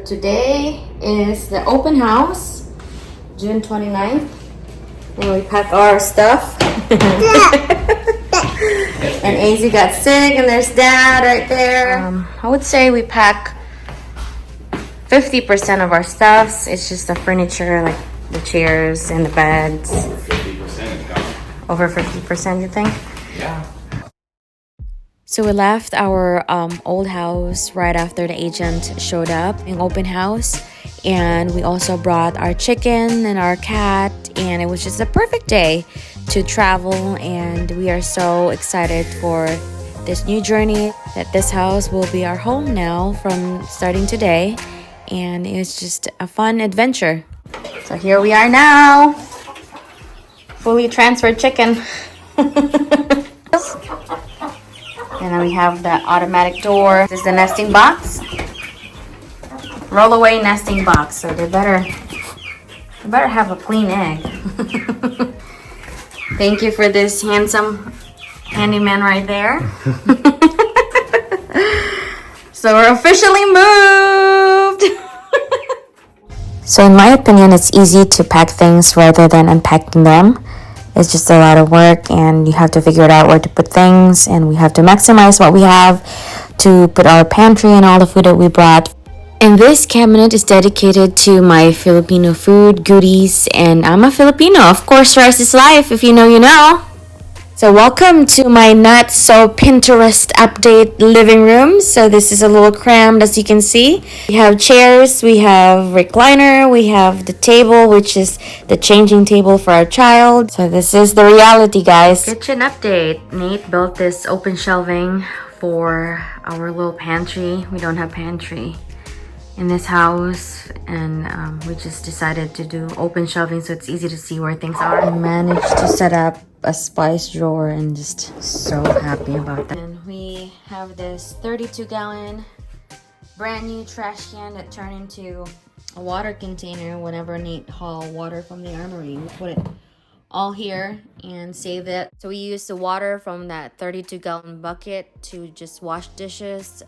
today is the open house, June 29th. And we pack our stuff. And AZ got sick, and there's Dad right there. I would say we pack 50% of our stuffs. It's just the furniture, like the chairs and the beds. Over 50% gone. Over 50%, you think? Yeah. So we left our old house right after the agent showed up in open house, and we also brought our chicken and our cat, and it was just a perfect day to travel, and we are so excited for this new journey, that this house will be our home now from starting today, and it's just a fun adventure. So here we are now, fully transferred chicken. And then we have the automatic door. This is the nesting box. Roll away nesting box. So they better have a clean egg. Thank you for this handsome handyman right there. So we're officially moved. So in my opinion, it's easy to pack things rather than unpacking them. It's just a lot of work, and you have to figure it out where to put things, and we have to maximize what we have to put our pantry and all the food that we brought. And this cabinet is dedicated to my Filipino food, goodies, and I'm a Filipino. Of course, rice is life. If you know, you know. So welcome to my not so Pinterest update living room. So this is a little crammed, as you can see. We have chairs, we have recliner, we have the table, which is the changing table for our child. So this is the reality, guys. Kitchen update. Nate built this open shelving for our little pantry. We don't have pantry in this house, and we just decided to do open shelving so it's easy to see where things are. I managed to set up a spice drawer, and just so happy about that. And we have this 32-gallon brand new trash can that turned into a water container whenever Nate haul water from the armory. We put it all here and save it. So we use the water from that 32-gallon bucket to just wash dishes.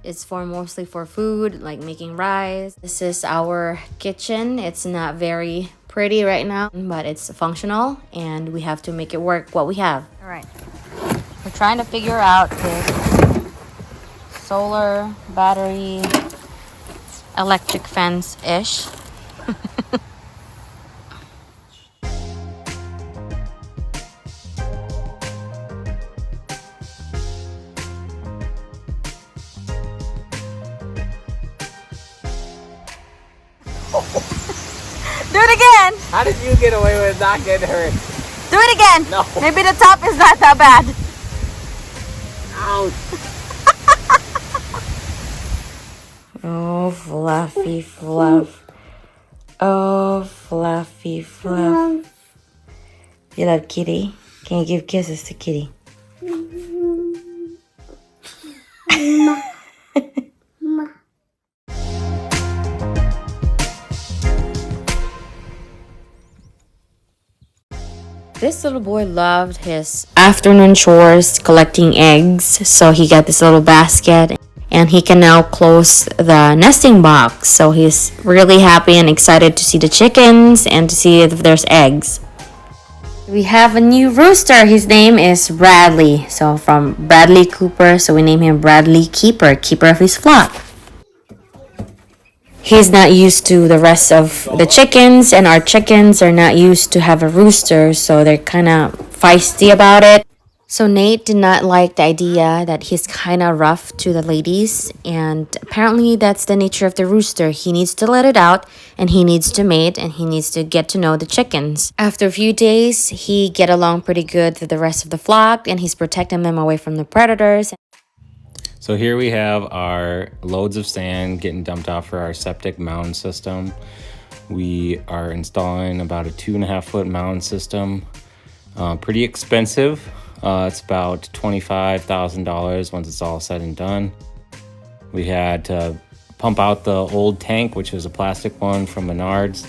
It's mostly for food, like making rice. This is our kitchen. It's not very pretty right now, but it's functional, and we have to make it work what we have. All right, we're trying to figure out this solar battery electric fence-ish. Do it again! How did you get away with not getting hurt? Do it again! No. Maybe the top is not that bad. Ouch. Oh, fluffy fluff. Oh, fluffy fluff. You love Kitty? Can you give kisses to Kitty? This little boy loved his afternoon chores collecting eggs, so he got this little basket, and he can now close the nesting box. So he's really happy and excited to see the chickens and to see if there's eggs. We have a new rooster. His name is Bradley. So from Bradley Cooper, so we name him Bradley Keeper, keeper of his flock. He's not used to the rest of the chickens, and our chickens are not used to have a rooster, so they're kind of feisty about it. So Nate did not like the idea that he's kind of rough to the ladies, and apparently that's the nature of the rooster. He needs to let it out, and he needs to mate, and he needs to get to know the chickens. After a few days, he get along pretty good with the rest of the flock, and he's protecting them away from the predators. So here we have our loads of sand getting dumped off for our septic mound system. We are installing about a 2.5 foot mound system. Pretty expensive. It's about $25,000 once it's all said and done. We had to pump out the old tank, which was a plastic one from Menards.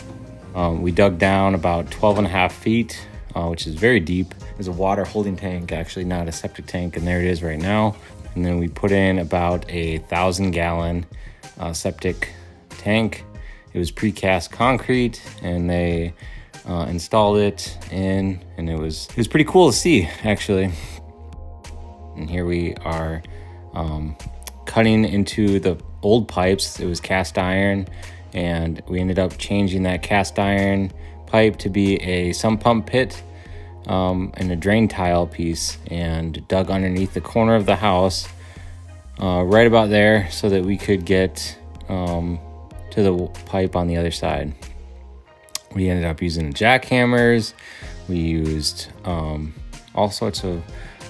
We dug down about 12.5 feet, which is very deep. It's a water holding tank, actually, not a septic tank, and there it is right now. And then we put in about a 1,000-gallon septic tank. It was precast concrete, and they installed it in, and it was pretty cool to see, actually. And here we are cutting into the old pipes. It was cast iron, and we ended up changing that cast iron pipe to be a sump pump pit and a drain tile piece, and dug underneath the corner of the house right about there so that we could get to the pipe on the other side. We ended up using jackhammers. We used all sorts of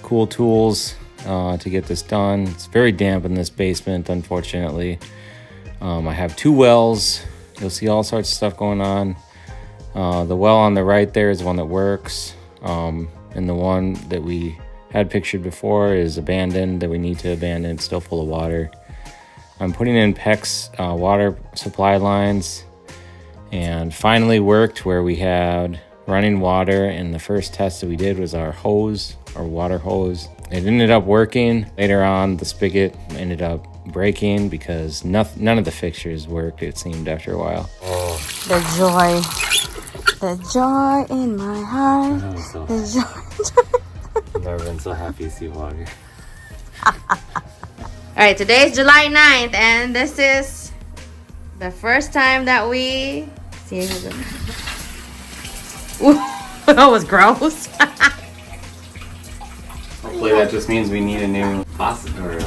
cool tools to get this done. It's very damp in this basement, unfortunately. I have 2 wells. You'll see all sorts of stuff going on. The well on the right there is the one that works. And the one that we had pictured before is abandoned, that we need to abandon. It's still full of water. I'm putting in PEX water supply lines, and finally worked where we had running water, and the first test that we did was our hose, our water hose. It ended up working. Later on, the spigot ended up breaking because none of the fixtures worked, it seemed, after a while. The joy in my heart. The joy. I've never been so happy to see water. Alright, today is July 9th, and this is the first time that we see. Ooh, that was gross. Hopefully that just means we need a new faucet or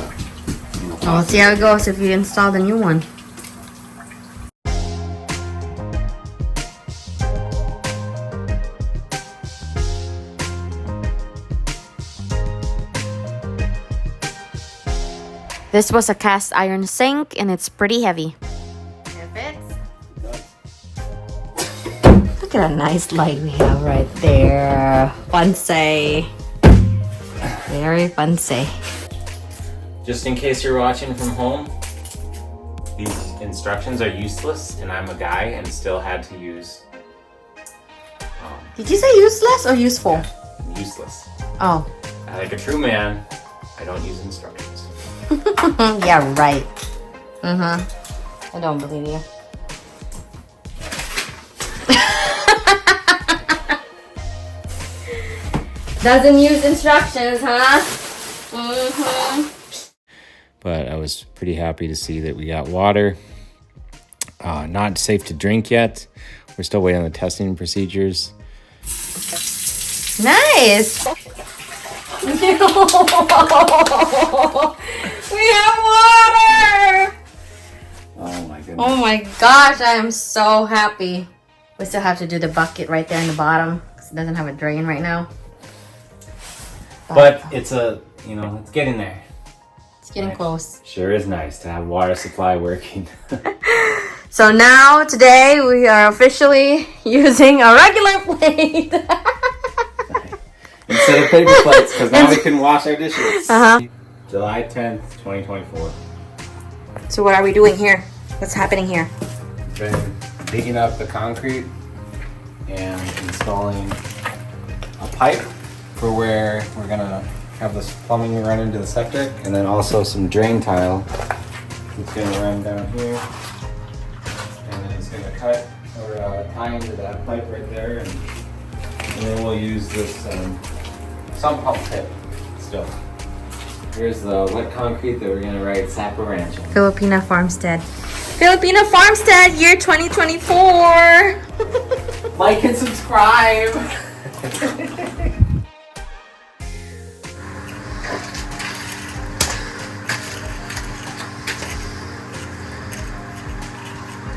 We'll see how it goes if you install the new one. This was a cast iron sink, and it's pretty heavy. It fits. Look at a nice light we have right there. Fancy. Very fancy. Just in case you're watching from home, these instructions are useless, and I'm a guy and still had to use Did you say useless or useful? useless. Oh. Like a true man, I don't use instructions. Yeah, right. I don't believe you. Doesn't use instructions, huh? But I was pretty happy to see that we got water. Not safe to drink yet. We're still waiting on the testing procedures. Nice. We have water. Oh my goodness. Oh my gosh, I am so happy. We still have to do the bucket right there in the bottom because it doesn't have a drain right now. But it's it's getting there. It's getting close. Sure is nice to have water supply working. So now, today, we are officially using a regular plate. Instead of paper plates, because now we can wash our dishes. July 10th, 2024. So what are we doing here? What's happening here? Been digging up the concrete and installing a pipe for where we're gonna have this plumbing run into the septic, and then also some drain tile. It's gonna run down here, and then it's gonna cut or tie into that pipe right there, and then we'll use this sump pump pit still. Here's the wet concrete that we're gonna write Sapa Ranch on. Filipina Farmstead. Filipina Farmstead, year 2024. Like and subscribe.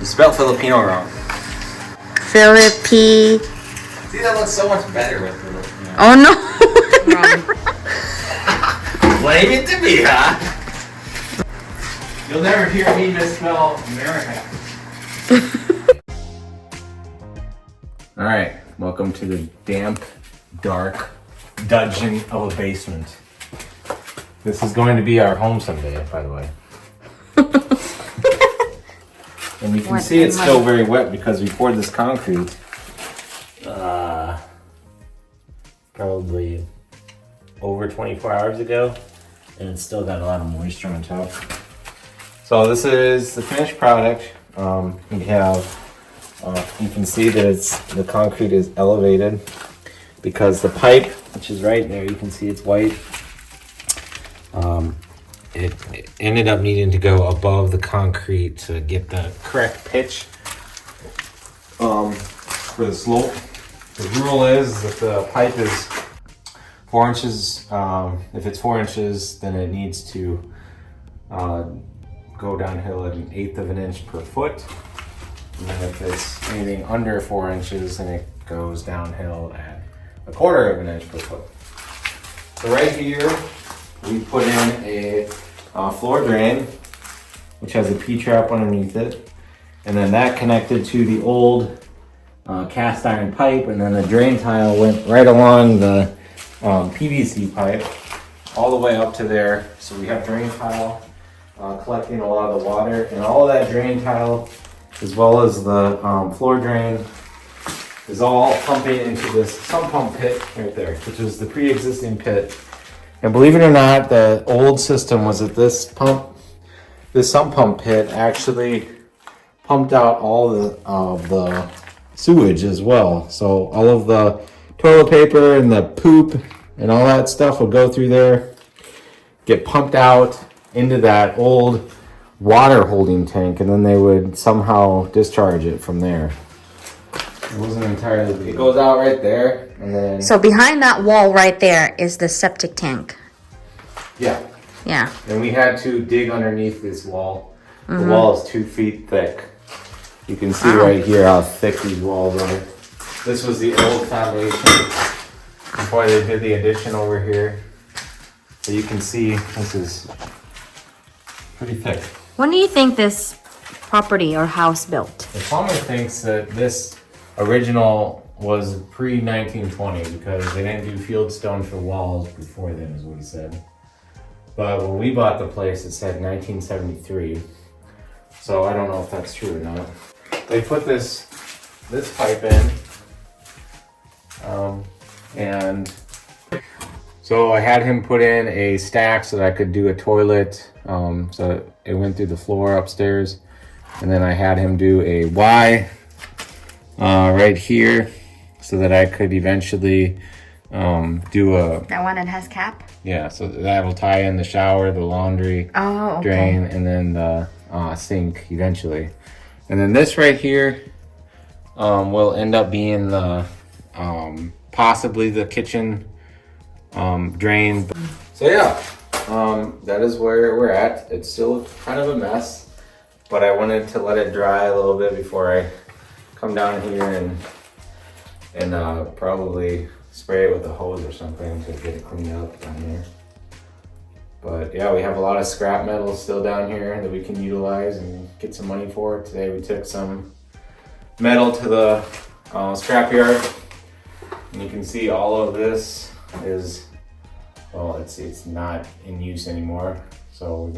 You spelled Filipino wrong. See, that looks so much better with Filipino. Oh no. Blame it to me, huh? You'll never hear me misspell America. Alright, welcome to the damp, dark dungeon of a basement. This is going to be our home someday, by the way. And you can see it's still very wet because we poured this concrete probably over 24 hours ago, and it's still got a lot of moisture on top. So this is the finished product. we have, you can see that the concrete is elevated because the pipe, which is right there, you can see it's white. It ended up needing to go above the concrete to get the correct pitch for the slope. The rule is if the pipe is 4 inches, if it's 4 inches, then it needs to go downhill at 1/8 of an inch per foot. And then if it's anything under 4 inches, then it goes downhill at 1/4 of an inch per foot. So right here, we put in a floor drain, which has a P-trap underneath it. And then that connected to the old cast iron pipe, and then the drain tile went right along the PVC pipe all the way up to there. So we have drain tile collecting a lot of the water, and all of that drain tile, as well as the floor drain, is all pumping into this sump pump pit right there, which is the pre-existing pit. And believe it or not, the old system was that this sump pump pit actually pumped out all the sewage as well. So all of the toilet paper and the poop and all that stuff would go through there, get pumped out into that old water holding tank, and then they would somehow discharge it from there. It wasn't entirely, it goes out right there, and then... So behind that wall right there is the septic tank. Yeah. Yeah. And we had to dig underneath this wall. The wall is 2 feet thick. You can see right here how thick these walls are. This was the old foundation before they did the addition over here. So you can see this is pretty thick. When do you think this property or house built? The plumber thinks that this original was pre-1920 because they didn't do field stone for walls before then, is what he said. But when we bought the place, it said 1973. So I don't know if that's true or not. They put this pipe in, and so I had him put in a stack so that I could do a toilet. So it went through the floor upstairs, and then I had him do a Y right here so that I could eventually do a... That one that has cap? Yeah, so that will tie in the shower, the laundry drain, and then the sink eventually. And then this right here will end up being the possibly the kitchen drain. So yeah, that is where we're at. It's still kind of a mess, but I wanted to let it dry a little bit before I come down here and probably spray it with a hose or something to get it cleaned up down here. But yeah, we have a lot of scrap metal still down here that we can utilize and get some money for. Today we took some metal to the scrap yard, and you can see all of this is, well, it's not in use anymore. So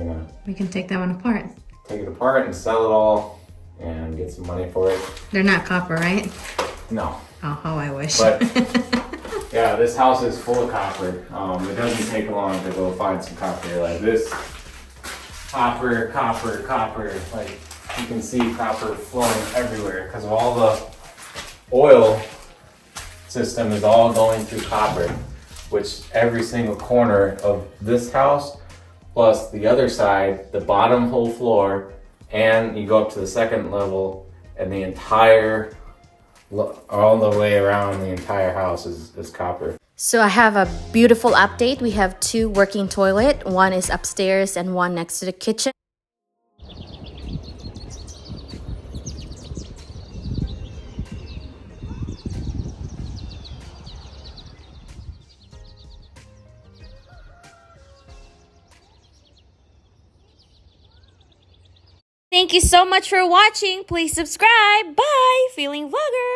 we can take that one apart. Take it apart and sell it all and get some money for it. They're not copper, right? No. Oh, how I wish. But yeah, this house is full of copper. It doesn't take long to go find some copper like this. Copper. Like you can see copper flowing everywhere because of all the oil system is all going through copper, which every single corner of this house, plus the other side, the bottom whole floor, and you go up to the second level, and the entire, all the way around the entire house is copper. So I have a beautiful update. We have 2 working toilet. One is upstairs and one next to the kitchen. Thank you so much for watching. Please subscribe. Bye. Feeling Vlogger.